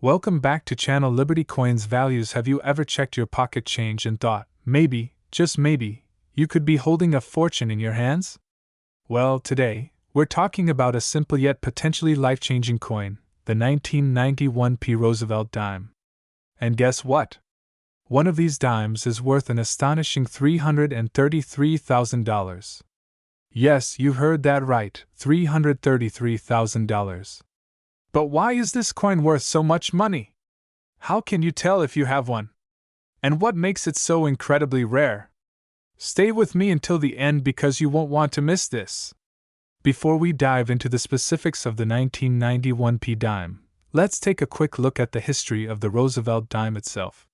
Welcome back to Channel Liberty Coins Values. Have you ever checked your pocket change and thought, maybe, just maybe, you could be holding a fortune in your hands? Well, today, we're talking about a simple yet potentially life-changing coin, the 1991 Roosevelt dime. And guess what? One of these dimes is worth an astonishing $333,000. Yes, you heard that right, $333,000. But why is this coin worth so much money? How can you tell if you have one? And what makes it so incredibly rare? Stay with me until the end because you won't want to miss this. Before we dive into the specifics of the 1991 dime, let's take a quick look at the history of the Roosevelt dime itself.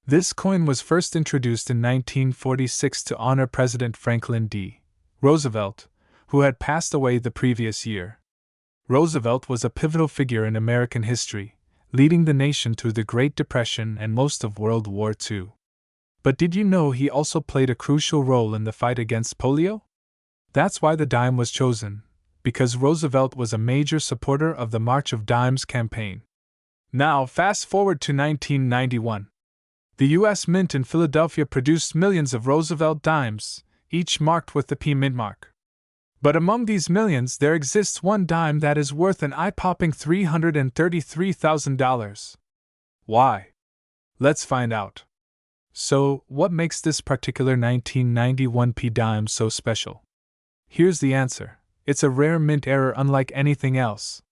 This coin was first introduced in 1946 to honor President Franklin D. Roosevelt, who had passed away the previous year. Roosevelt was a pivotal figure in American history, leading the nation through the Great Depression and most of World War II. But did you know he also played a crucial role in the fight against polio? That's why the dime was chosen, because Roosevelt was a major supporter of the March of Dimes campaign. Now, fast forward to 1991. The U.S. Mint in Philadelphia produced millions of Roosevelt dimes, each marked with the P Mint mark. But among these millions, there exists one dime that is worth an eye-popping $333,000. Why? Let's find out. So, what makes this particular 1991 dime so special? Here's the answer. It's a rare mint error unlike anything else.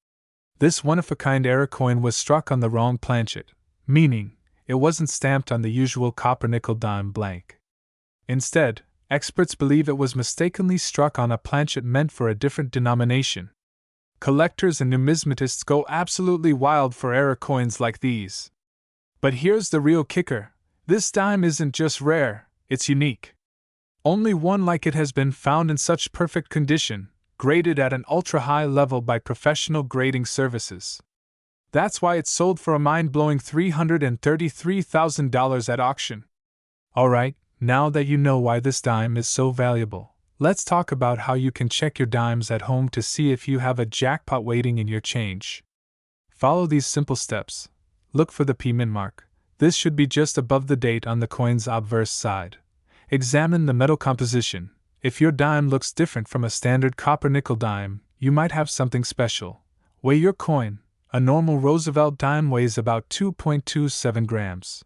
This one-of-a-kind error coin was struck on the wrong planchet, meaning it wasn't stamped on the usual copper-nickel dime blank. Instead, experts believe it was mistakenly struck on a planchet meant for a different denomination. Collectors and numismatists go absolutely wild for error coins like these. But here's the real kicker. This dime isn't just rare, it's unique. Only one like it has been found in such perfect condition, graded at an ultra-high level by professional grading services. That's why it sold for a mind-blowing $333,000 at auction. Alright, now that you know why this dime is so valuable, let's talk about how you can check your dimes at home to see if you have a jackpot waiting in your change. Follow these simple steps. Look for the P Mint mark. This should be just above the date on the coin's obverse side. Examine the metal composition. If your dime looks different from a standard copper-nickel dime, you might have something special. Weigh your coin. A normal Roosevelt dime weighs about 2.27 grams.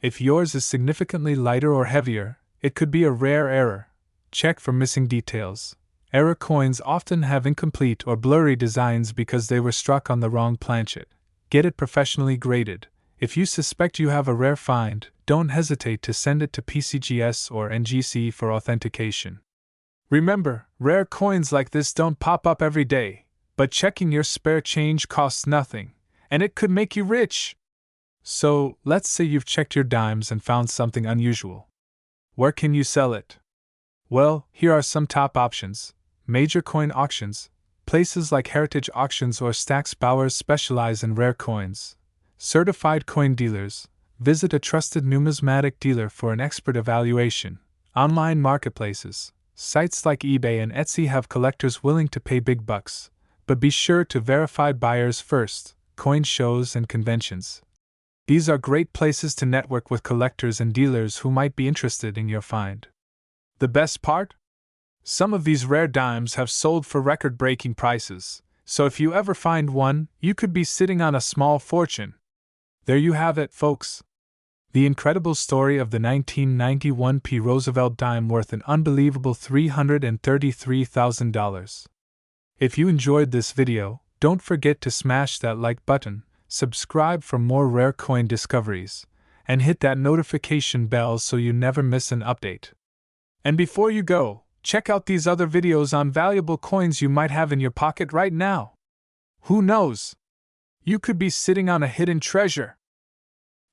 If yours is significantly lighter or heavier, it could be a rare error. Check for missing details. Error coins often have incomplete or blurry designs because they were struck on the wrong planchet. Get it professionally graded. If you suspect you have a rare find, don't hesitate to send it to PCGS or NGC for authentication. Remember, rare coins like this don't pop up every day, but checking your spare change costs nothing, and it could make you rich. So, let's say you've checked your dimes and found something unusual. Where can you sell it? Well, here are some top options. Major coin auctions. Places like Heritage Auctions or Stack's Bowers specialize in rare coins. Certified coin dealers. Visit a trusted numismatic dealer for an expert evaluation. Online marketplaces. Sites like eBay and Etsy have collectors willing to pay big bucks. But be sure to verify buyers first. Coin shows and conventions. These are great places to network with collectors and dealers who might be interested in your find. The best part? Some of these rare dimes have sold for record-breaking prices, so if you ever find one, you could be sitting on a small fortune. There you have it, folks. The incredible story of the 1991 Roosevelt dime worth an unbelievable $333,000. If you enjoyed this video, don't forget to smash that like button, subscribe for more rare coin discoveries, and hit that notification bell so you never miss an update. And before you go, check out these other videos on valuable coins you might have in your pocket right now. Who knows? You could be sitting on a hidden treasure.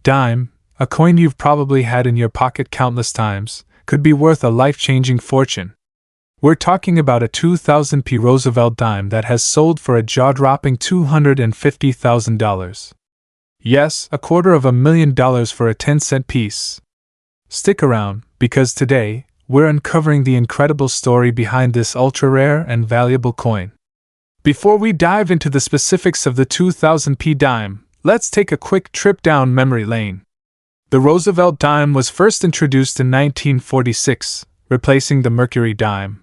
Dime, a coin you've probably had in your pocket countless times, could be worth a life-changing fortune. We're talking about a 2000 Roosevelt dime that has sold for a jaw-dropping $250,000. Yes, $250,000 for a 10-cent piece. Stick around, because today, we're uncovering the incredible story behind this ultra-rare and valuable coin. Before we dive into the specifics of the 2000 dime, let's take a quick trip down memory lane. The Roosevelt dime was first introduced in 1946, replacing the Mercury dime.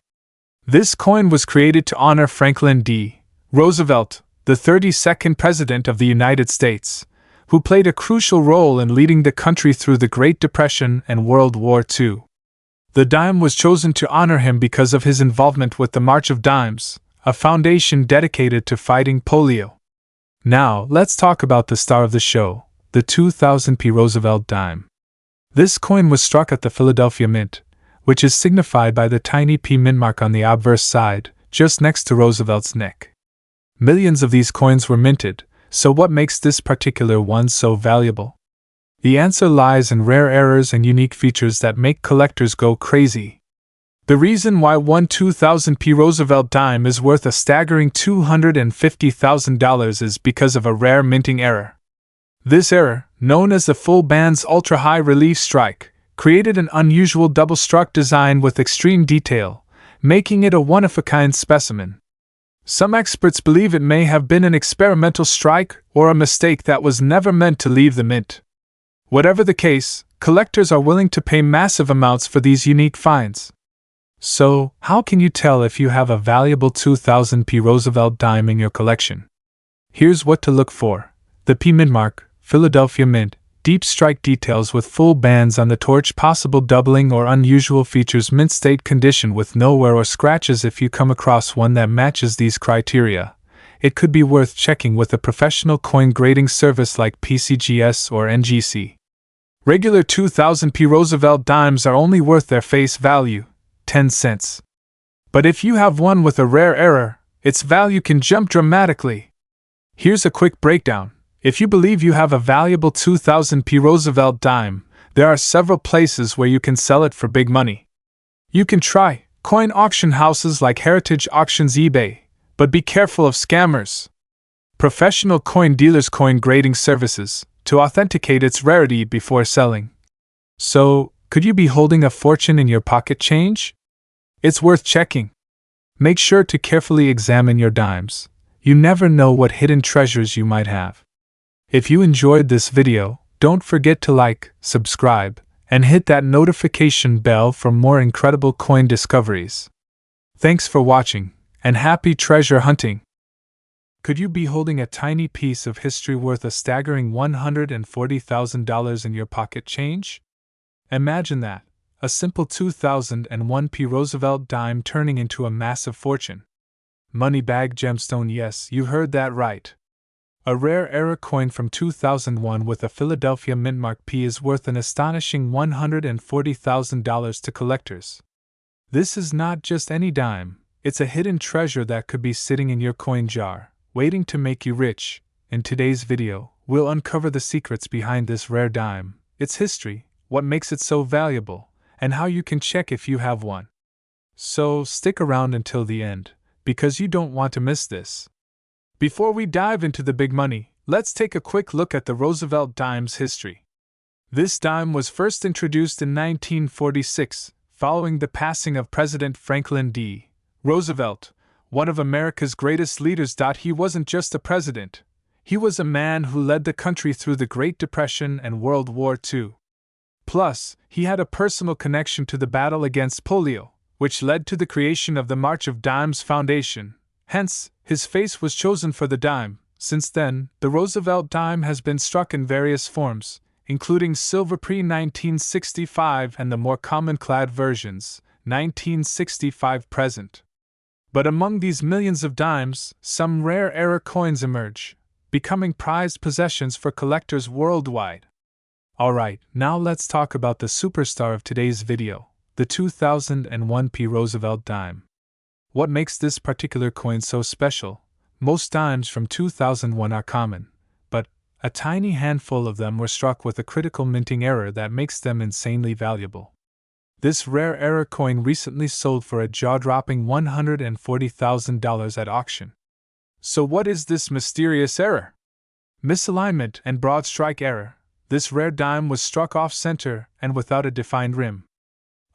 This coin was created to honor Franklin D. Roosevelt, the 32nd President of the United States, who played a crucial role in leading the country through the Great Depression and World War II. The dime was chosen to honor him because of his involvement with the March of Dimes, a foundation dedicated to fighting polio. Now, let's talk about the star of the show, the 2000p Roosevelt dime. This coin was struck at the Philadelphia Mint, which is signified by the tiny P mint mark on the obverse side, just next to Roosevelt's neck. Millions of these coins were minted, so what makes this particular one so valuable? The answer lies in rare errors and unique features that make collectors go crazy. The reason why one 2000p Roosevelt dime is worth a staggering $250,000 is because of a rare minting error. This error, known as the full band's ultra-high relief strike, created an unusual double-struck design with extreme detail, making it a one-of-a-kind specimen. Some experts believe it may have been an experimental strike or a mistake that was never meant to leave the mint. Whatever the case, collectors are willing to pay massive amounts for these unique finds. So, how can you tell if you have a valuable 2000p Roosevelt dime in your collection? Here's what to look for. The P mint mark, Philadelphia Mint, deep strike details with full bands on the torch, possible doubling or unusual features, mint state condition with no wear or scratches. If you come across one that matches these criteria, it could be worth checking with a professional coin grading service like PCGS or NGC. Regular 2000p Roosevelt dimes are only worth their face value, 10 cents. But if you have one with a rare error, its value can jump dramatically. Here's a quick breakdown. If you believe you have a valuable 2000p Roosevelt dime, there are several places where you can sell it for big money. You can try coin auction houses like Heritage Auctions, eBay, but be careful of scammers. Professional coin dealers' coin grading services, to authenticate its rarity before selling. So, could you be holding a fortune in your pocket change? It's worth checking. Make sure to carefully examine your dimes. You never know what hidden treasures you might have. If you enjoyed this video, don't forget to like, subscribe, and hit that notification bell for more incredible coin discoveries. Thanks for watching, and happy treasure hunting! Could you be holding a tiny piece of history worth a staggering $140,000 in your pocket change? Imagine that, a simple 2001p Roosevelt dime turning into a massive fortune. Money bag gemstone, yes, you heard that right. A rare era coin from 2001 with a Philadelphia Mint mark P is worth an astonishing $140,000 to collectors. This is not just any dime, it's a hidden treasure that could be sitting in your coin jar, waiting to make you rich. In today's video, we'll uncover the secrets behind this rare dime, its history, what makes it so valuable, and how you can check if you have one. So stick around until the end, because you don't want to miss this. Before we dive into the big money, let's take a quick look at the Roosevelt dime's history. This dime was first introduced in 1946, following the passing of President Franklin D. Roosevelt, one of America's greatest leaders. He wasn't just a president, he was a man who led the country through the Great Depression and World War II. Plus, he had a personal connection to the battle against polio, which led to the creation of the March of Dimes Foundation. Hence, his face was chosen for the dime. Since then, the Roosevelt dime has been struck in various forms, including silver pre-1965 and the more common clad versions, 1965 present. But among these millions of dimes, some rare era coins emerge, becoming prized possessions for collectors worldwide. Alright, now let's talk about the superstar of today's video, the 2001p Roosevelt dime. What makes this particular coin so special? Most dimes from 2001 are common, but a tiny handful of them were struck with a critical minting error that makes them insanely valuable. This rare era coin recently sold for a jaw-dropping $140,000 at auction. So what is this mysterious error? Misalignment and broad strike error. This rare dime was struck off-center and without a defined rim.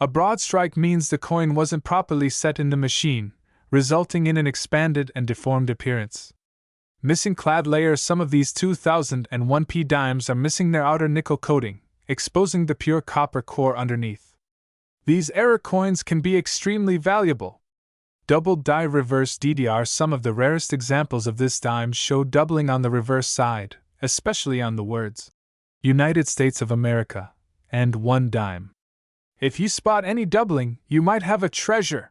A broad strike means the coin wasn't properly set in the machine, resulting in an expanded and deformed appearance. Missing clad layer. Some of these 2001p dimes are missing their outer nickel coating, exposing the pure copper core underneath. These error coins can be extremely valuable. Double die reverse DDR. Some of the rarest examples of this dime show doubling on the reverse side, especially on the words United States of America and 1 dime. If you spot any doubling, you might have a treasure.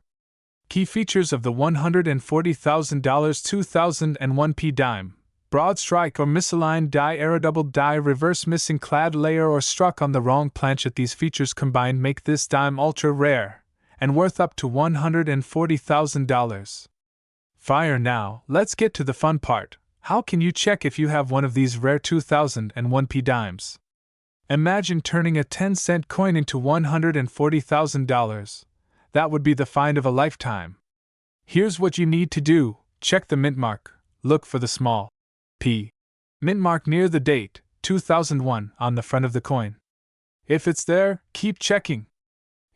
Key features of the $140,000 2001p dime: broad strike or misaligned die error, double die reverse, missing clad layer, or struck on the wrong planchet. These features combined make this dime ultra rare and worth up to $140,000. Fire. Now, let's get to the fun part. How can you check if you have one of these rare 2001p dimes? Imagine turning a 10-cent coin into $140,000. That would be the find of a lifetime. Here's what you need to do. Check the mint mark. Look for the small p mint mark near the date, 2001, on the front of the coin. If it's there, keep checking.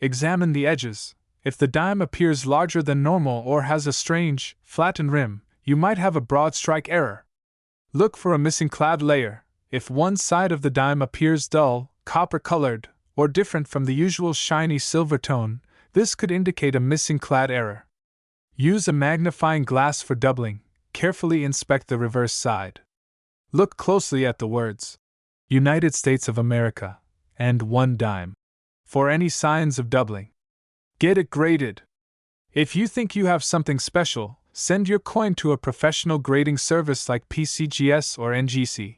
Examine the edges. If the dime appears larger than normal or has a strange, flattened rim, you might have a broad strike error. Look for a missing clad layer. If one side of the dime appears dull, copper-colored, or different from the usual shiny silver tone, this could indicate a missing clad error. Use a magnifying glass for doubling. Carefully inspect the reverse side. Look closely at the words United States of America and 1 dime for any signs of doubling. Get it graded. If you think you have something special, send your coin to a professional grading service like PCGS or NGC.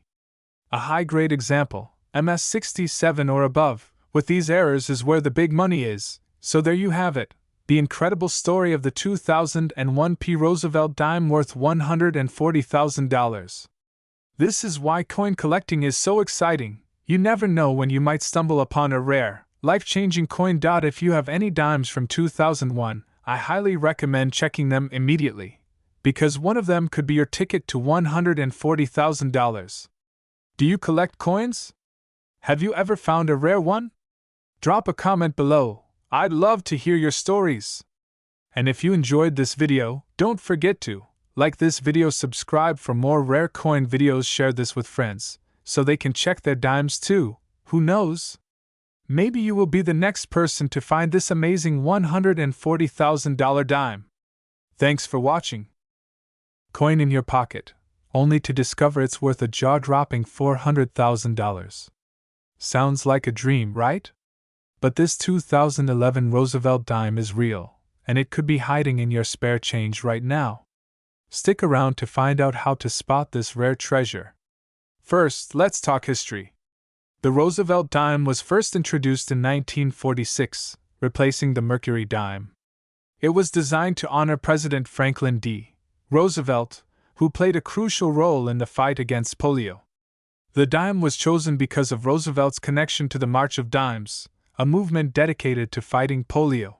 A high-grade example, MS67 or above, with these errors is where the big money is. So there you have it, the incredible story of the 2001p Roosevelt dime worth $140,000. This is why coin collecting is so exciting. You never know when you might stumble upon a rare, life-changing coin. If you have any dimes from 2001, I highly recommend checking them immediately, because one of them could be your ticket to $140,000. Do you collect coins? Have you ever found a rare one? Drop a comment below. I'd love to hear your stories. And if you enjoyed this video, don't forget to like this video, subscribe for more rare coin videos, share this with friends, so they can check their dimes too. Who knows? Maybe you will be the next person to find this amazing $140,000 dime. Thanks for watching. Coin in your pocket, only to discover it's worth a jaw-dropping $400,000. Sounds like a dream, right? But this 2011 Roosevelt dime is real, and it could be hiding in your spare change right now. Stick around to find out how to spot this rare treasure. First, let's talk history. The Roosevelt dime was first introduced in 1946, replacing the Mercury dime. It was designed to honor President Franklin D. Roosevelt, who played a crucial role in the fight against polio. The dime was chosen because of Roosevelt's connection to the March of Dimes, a movement dedicated to fighting polio.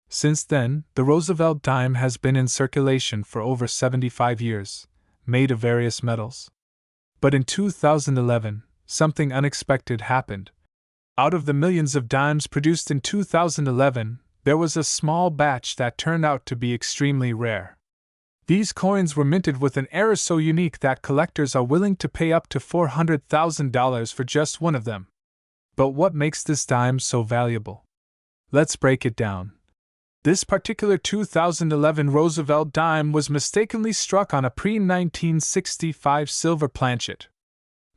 Since then, the Roosevelt dime has been in circulation for over 75 years, made of various metals. But in 2011, something unexpected happened. Out of the millions of dimes produced in 2011, there was a small batch that turned out to be extremely rare. These coins were minted with an error so unique that collectors are willing to pay up to $400,000 for just one of them. But what makes this dime so valuable? Let's break it down. This particular 2011 Roosevelt dime was mistakenly struck on a pre-1965 silver planchet.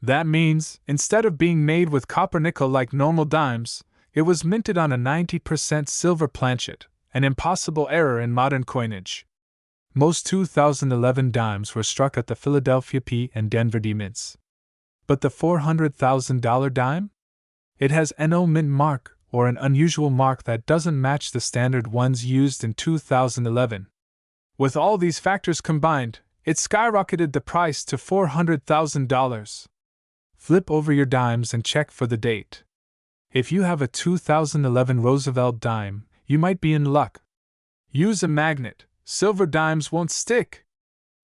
That means, instead of being made with copper nickel like normal dimes, it was minted on a 90% silver planchet, an impossible error in modern coinage. Most 2011 dimes were struck at the Philadelphia P and Denver D mints. But the $400,000 dime? It has no mint mark, or an unusual mark that doesn't match the standard ones used in 2011. With all these factors combined, it skyrocketed the price to $400,000. Flip over your dimes and check for the date. If you have a 2011 Roosevelt dime, you might be in luck. Use a magnet. Silver dimes won't stick.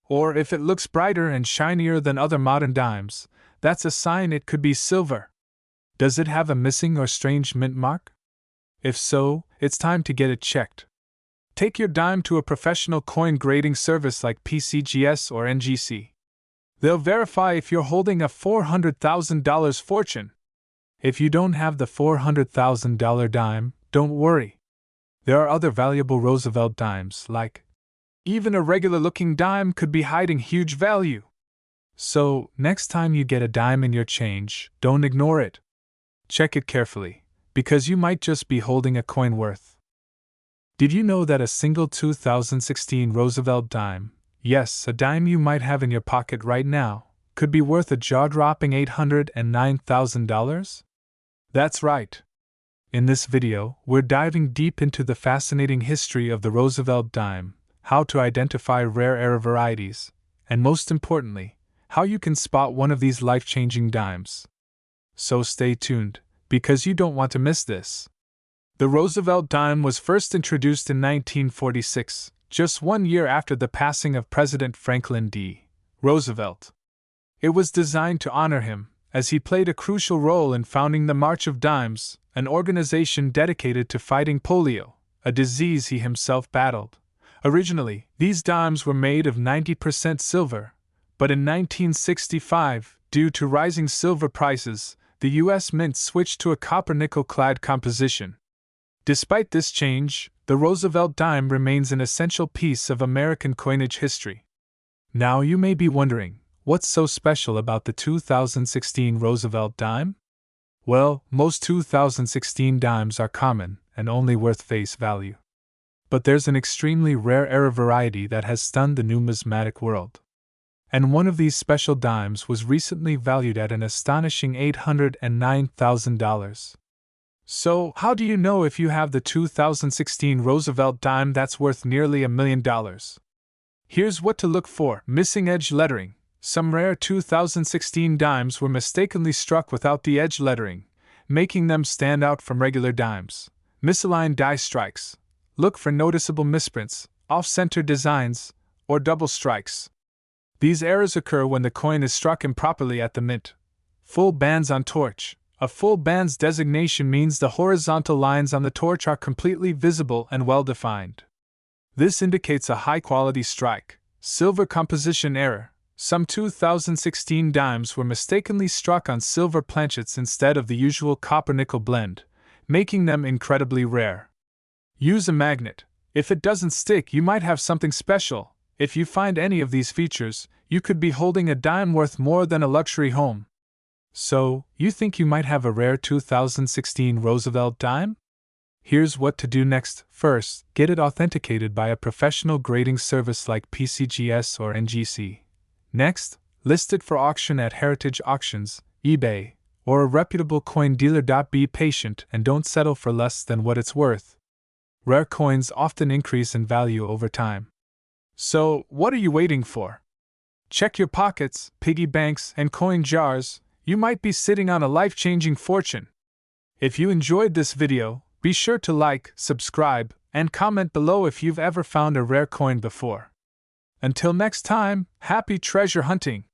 Or if it looks brighter and shinier than other modern dimes, that's a sign it could be silver. Does it have a missing or strange mint mark? If so, it's time to get it checked. Take your dime to a professional coin grading service like PCGS or NGC. They'll verify if you're holding a $400,000 fortune. If you don't have the $400,000 dime, don't worry. There are other valuable Roosevelt dimes, like even a regular-looking dime could be hiding huge value. So, next time you get a dime in your change, don't ignore it. Check it carefully, because you might just be holding a coin worth. Did you know that a single 2016 Roosevelt dime, yes, a dime you might have in your pocket right now, could be worth a jaw-dropping $809,000? That's right. In this video, we're diving deep into the fascinating history of the Roosevelt dime, how to identify rare era varieties, and most importantly, how you can spot one of these life-changing dimes. So stay tuned, because you don't want to miss this. The Roosevelt dime was first introduced in 1946, just 1 year after the passing of President Franklin D. Roosevelt. It was designed to honor him, as he played a crucial role in founding the March of Dimes, an organization dedicated to fighting polio, a disease he himself battled. Originally, these dimes were made of 90% silver, but in 1965, due to rising silver prices, the U.S. Mint switched to a copper-nickel-clad composition. Despite this change, the Roosevelt dime remains an essential piece of American coinage history. Now you may be wondering, what's so special about the 2016 Roosevelt dime? Well, most 2016 dimes are common and only worth face value. But there's an extremely rare era variety that has stunned the numismatic world. And one of these special dimes was recently valued at an astonishing $809,000. So, how do you know if you have the 2016 Roosevelt dime that's worth nearly $1 million? Here's what to look for: missing edge lettering. Some rare 2016 dimes were mistakenly struck without the edge lettering, making them stand out from regular dimes. Misaligned die strikes. Look for noticeable misprints, off-center designs, or double strikes. These errors occur when the coin is struck improperly at the mint. Full bands on torch. A full bands designation means the horizontal lines on the torch are completely visible and well-defined. This indicates a high-quality strike. Silver composition error. Some 2016 dimes were mistakenly struck on silver planchets instead of the usual copper-nickel blend, making them incredibly rare. Use a magnet. If it doesn't stick, you might have something special. If you find any of these features, you could be holding a dime worth more than a luxury home. So, you think you might have a rare 2016 Roosevelt dime? Here's what to do next. First, get it authenticated by a professional grading service like PCGS or NGC. Next, list it for auction at Heritage Auctions, eBay, or a reputable coin dealer. Be patient and don't settle for less than what it's worth. Rare coins often increase in value over time. So, what are you waiting for? Check your pockets, piggy banks, and coin jars. You might be sitting on a life-changing fortune. If you enjoyed this video, be sure to like, subscribe, and comment below if you've ever found a rare coin before. Until next time, happy treasure hunting!